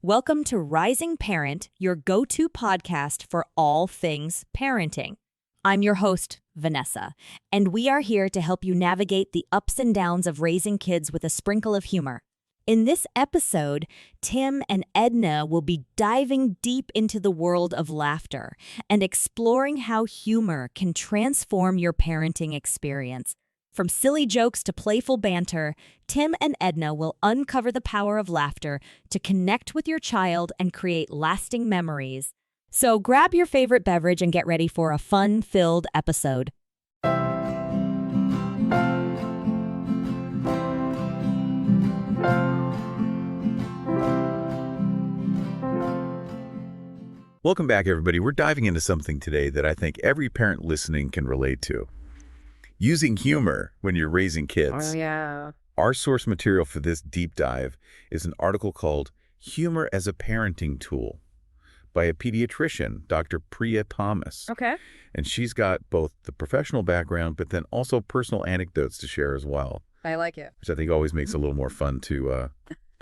Welcome to Rising Parent, your go-to podcast for all things parenting. I'm your host, Vanessa, and we are here to help you navigate the ups and downs of raising kids with a sprinkle of humor. In this episode, Tim and Edna will be diving deep into the world of laughter and exploring how humor can transform your parenting experience. From silly jokes to playful banter, Tim and Edna will uncover the power of laughter to connect with your child and create lasting memories. So grab your favorite beverage and get ready for a fun-filled episode. Welcome back, everybody. We're diving into something today that I think every parent listening can relate to. Using humor when you're raising kids. Oh, yeah. Our source material for this deep dive is an article called Humor as a Parenting Tool by a pediatrician, Dr. Priya Thomas. Okay. And she's got both the professional background, but then also personal anecdotes to share as well. I like it. Which I think always makes it a little more fun to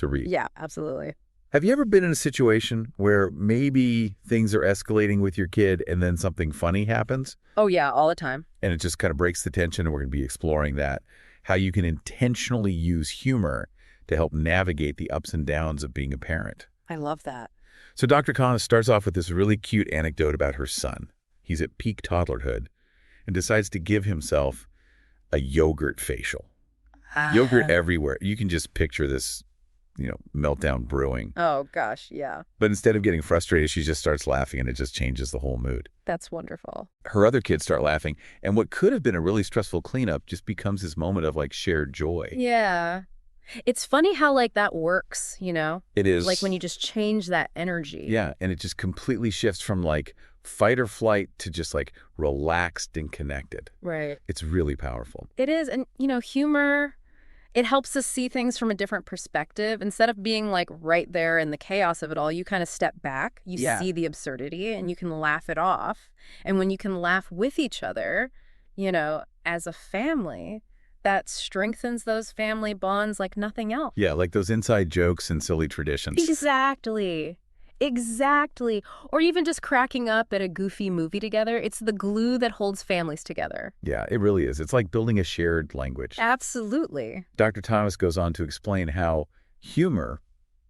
read. Yeah, absolutely. Have you ever been in a situation where maybe things are escalating with your kid and then something funny happens? Oh, yeah, all the time. And it just kind of breaks the tension, and we're going to be exploring that, how you can intentionally use humor to help navigate the ups and downs of being a parent. I love that. So Dr. Khan starts off with this really cute anecdote about her son. He's at peak toddlerhood and decides to give himself a yogurt facial. Yogurt everywhere. You can just picture this, meltdown brewing. Oh, gosh, yeah. But instead of getting frustrated, she just starts laughing, and it just changes the whole mood. That's wonderful. Her other kids start laughing, and what could have been a really stressful cleanup just becomes this moment of, shared joy. Yeah. It's funny how, that works, It is. When you just change that energy. Yeah, and it just completely shifts from, fight or flight to just, relaxed and connected. Right. It's really powerful. It is. And, humor, it helps us see things from a different perspective. Instead of being, right there in the chaos of it all, you kind of step back. You see the absurdity, and you can laugh it off. And when you can laugh with each other, as a family, that strengthens those family bonds like nothing else. Yeah, like those inside jokes and silly traditions. Exactly. Exactly. Or even just cracking up at a goofy movie together. It's the glue that holds families together. Yeah, it really is. It's like building a shared language. Absolutely. Dr. Thomas goes on to explain how humor,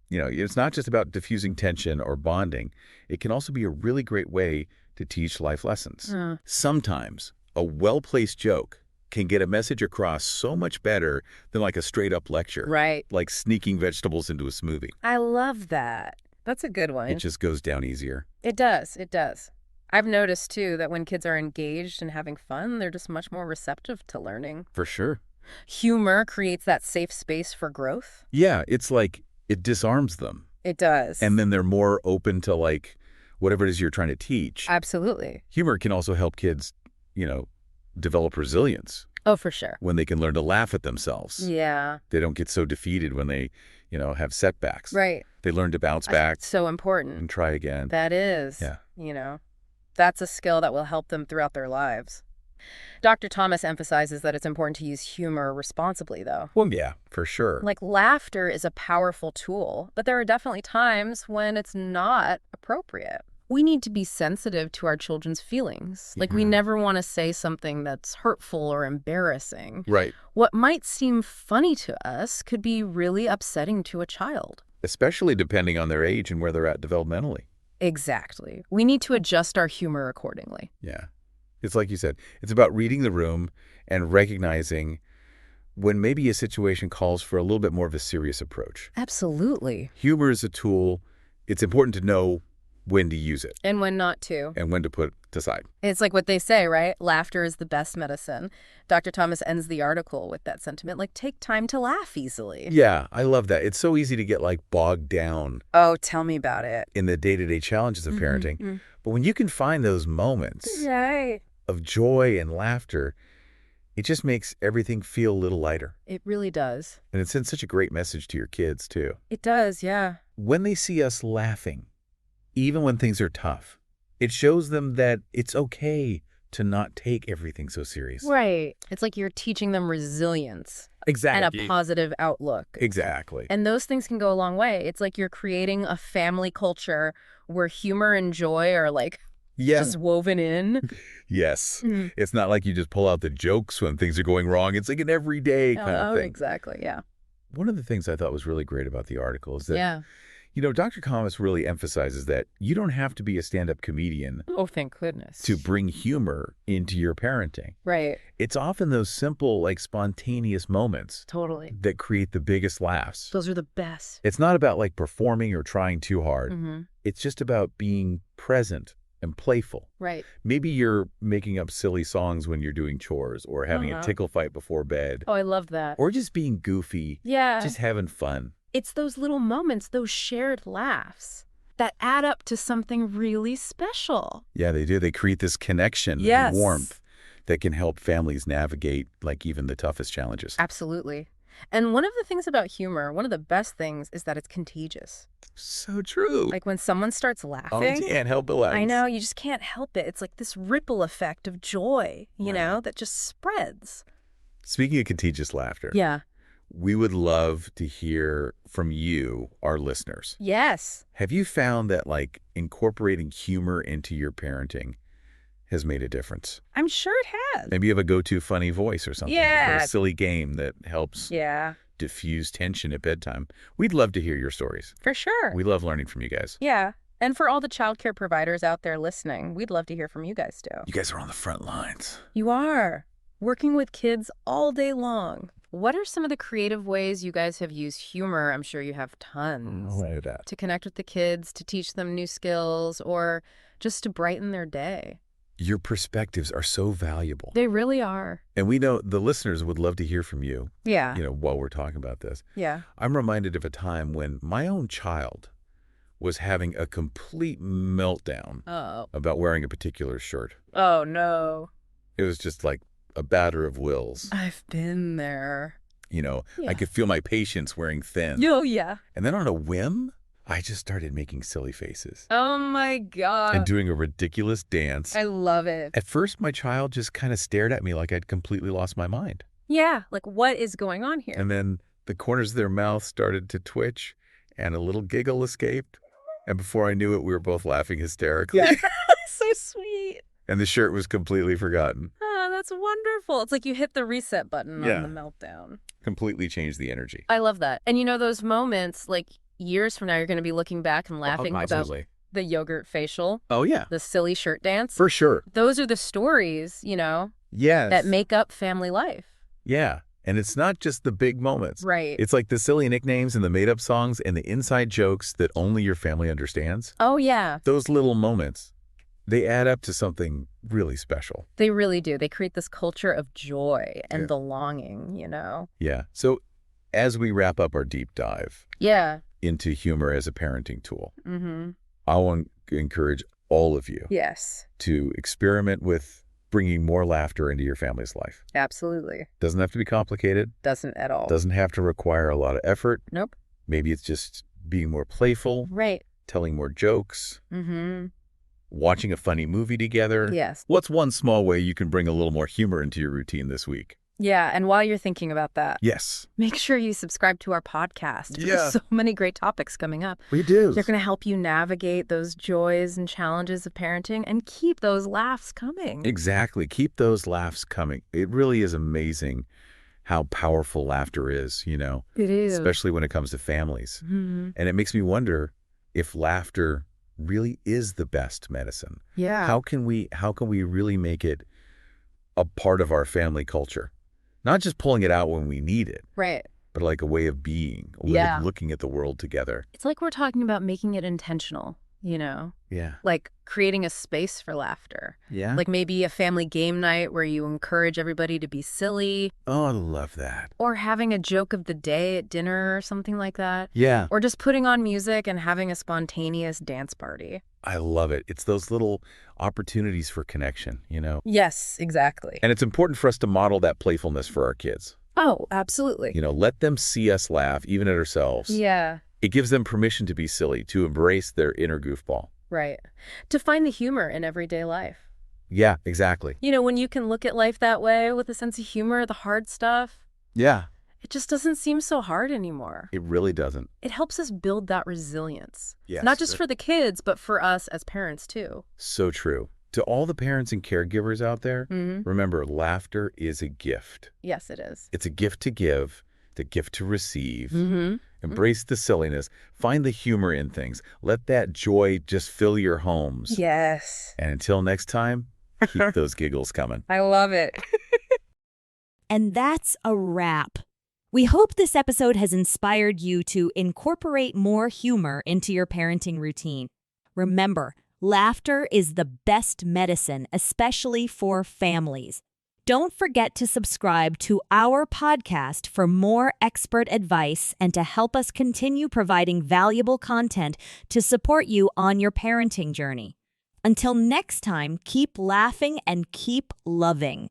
it's not just about diffusing tension or bonding. It can also be a really great way to teach life lessons. Sometimes a well-placed joke can get a message across so much better than a straight-up lecture. Right. Like sneaking vegetables into a smoothie. I love that. That's a good one. It just goes down easier. It does. It does. I've noticed, too, that when kids are engaged and having fun, they're just much more receptive to learning. For sure. Humor creates that safe space for growth. Yeah, it's it disarms them. It does. And then they're more open to whatever it is you're trying to teach. Absolutely. Humor can also help kids, develop resilience. Oh, for sure. When they can learn to laugh at themselves. Yeah. They don't get so defeated when they, have setbacks. Right. They learn to bounce back. So important. And try again. That is. Yeah. That's a skill that will help them throughout their lives. Dr. Thomas emphasizes that it's important to use humor responsibly, though. Well, yeah, for sure. Laughter is a powerful tool, but there are definitely times when it's not appropriate. We need to be sensitive to our children's feelings. We never want to say something that's hurtful or embarrassing. Right. What might seem funny to us could be really upsetting to a child. Especially depending on their age and where they're at developmentally. Exactly. We need to adjust our humor accordingly. Yeah. It's like you said, it's about reading the room and recognizing when maybe a situation calls for a little bit more of a serious approach. Absolutely. Humor is a tool. It's important to know when to use it. And when not to. And when to put it aside. It's like what they say, right? Laughter is the best medicine. Dr. Thomas ends the article with that sentiment, take time to laugh easily. Yeah, I love that. It's so easy to get bogged down. Oh, tell me about it. In the day-to-day challenges of parenting. But when you can find those moments of joy and laughter, it just makes everything feel a little lighter. It really does. And it sends such a great message to your kids, too. It does, yeah. When they see us laughing, even when things are tough, it shows them that it's okay to not take everything so serious. Right. It's like you're teaching them resilience. Exactly. And a positive outlook. Exactly. And those things can go a long way. It's like you're creating a family culture where humor and joy are like just woven in. Yes. It's not like you just pull out the jokes when things are going wrong. It's like an everyday kind of thing. Exactly, yeah. One of the things I thought was really great about the article is that, Dr. Thomas really emphasizes that you don't have to be a stand-up comedian. Oh, thank goodness. To bring humor into your parenting. Right. It's often those simple, like spontaneous moments. Totally. That create the biggest laughs. Those are the best. It's not about like performing or trying too hard. It's just about being present and playful. Right. Maybe you're making up silly songs when you're doing chores or having a tickle fight before bed. Oh, I love that. Or just being goofy. Yeah. Just having fun. It's those little moments, those shared laughs that add up to something really special. Yeah, they do. They create this connection and warmth that can help families navigate like even the toughest challenges. Absolutely. And one of the things about humor, one of the best things is that it's contagious. So true. Like when someone starts laughing. You can't help but laugh. I know, you just can't help it. It's like this ripple effect of joy, you know, that just spreads. Speaking of contagious laughter. Yeah. We would love to hear from you, our listeners. Yes. Have you found that like incorporating humor into your parenting has made a difference? I'm sure it has. Maybe you have a go-to funny voice or something. Yeah. Or a silly game that helps diffuse tension at bedtime. We'd love to hear your stories. For sure. We love learning from you guys. Yeah. And for all the childcare providers out there listening, we'd love to hear from you guys too. You guys are on the front lines. You are. Working with kids all day long. What are some of the creative ways you guys have used humor? I'm sure you have tons. Right, that. To connect with the kids, to teach them new skills, or just to brighten their day. Your perspectives are so valuable. They really are. And we know the listeners would love to hear from you. Yeah. While we're talking about this. Yeah. I'm reminded of a time when my own child was having a complete meltdown about wearing a particular shirt. Oh, no. It was just like a batter of wills. I've been there. I could feel my patience wearing thin. Oh, yeah. And then on a whim, I just started making silly faces. Oh, my God. And doing a ridiculous dance. I love it. At first, my child just kind of stared at me like I'd completely lost my mind. Yeah, like what is going on here? And then the corners of their mouth started to twitch and a little giggle escaped. And before I knew it, we were both laughing hysterically. Yeah. So sweet. And the shirt was completely forgotten. Oh, that's wonderful. It's like you hit the reset button on the meltdown. Completely changed the energy. I love that. And those moments, like years from now, you're going to be looking back and laughing about the yogurt facial. Oh, yeah. The silly shirt dance. For sure. Those are the stories, Yes. that make up family life. Yeah. And it's not just the big moments. Right. It's like the silly nicknames and the made-up songs and the inside jokes that only your family understands. Oh, yeah. Those little moments, they add up to something really special. They really do. They create this culture of joy and belonging, Yeah. So as we wrap up our deep dive into humor as a parenting tool, I want to encourage all of you to experiment with bringing more laughter into your family's life. Absolutely. Doesn't have to be complicated. Doesn't at all. Doesn't have to require a lot of effort. Nope. Maybe it's just being more playful. Right. Telling more jokes. Watching a funny movie together. Yes. What's one small way you can bring a little more humor into your routine this week? Yeah, and while you're thinking about that, make sure you subscribe to our podcast. There's so many great topics coming up. We do. They're going to help you navigate those joys and challenges of parenting and keep those laughs coming. Exactly. Keep those laughs coming. It really is amazing how powerful laughter is, It is. Especially when it comes to families. And it makes me wonder if laughter really is the best medicine. Yeah. How can we really make it a part of our family culture? Not just pulling it out when we need it. Right. But like a way of being, a way of looking at the world together. It's like we're talking about making it intentional, Yeah. Like creating a space for laughter. Yeah. Like maybe a family game night where you encourage everybody to be silly. Oh, I love that. Or having a joke of the day at dinner or something like that. Yeah. Or just putting on music and having a spontaneous dance party. I love it. It's those little opportunities for connection, Yes, exactly. And it's important for us to model that playfulness for our kids. Oh, absolutely. Let them see us laugh, even at ourselves. Yeah. It gives them permission to be silly, to embrace their inner goofball. Right. To find the humor in everyday life. Yeah, exactly. When you can look at life that way with a sense of humor, the hard stuff, Yeah, it just doesn't seem so hard anymore. it really doesn't. It helps us build that resilience. Yes. Not just for the kids, but for us as parents, too. So true. To all the parents and caregivers out there, remember, laughter is a gift. Yes, it is. It's a gift to give, the gift to receive. Embrace the silliness. Find the humor in things. Let that joy just fill your homes. Yes. And until next time, keep those giggles coming. I love it. And that's a wrap. We hope this episode has inspired you to incorporate more humor into your parenting routine. Remember, laughter is the best medicine, especially for families. Don't forget to subscribe to our podcast for more expert advice and to help us continue providing valuable content to support you on your parenting journey. Until next time, keep laughing and keep loving.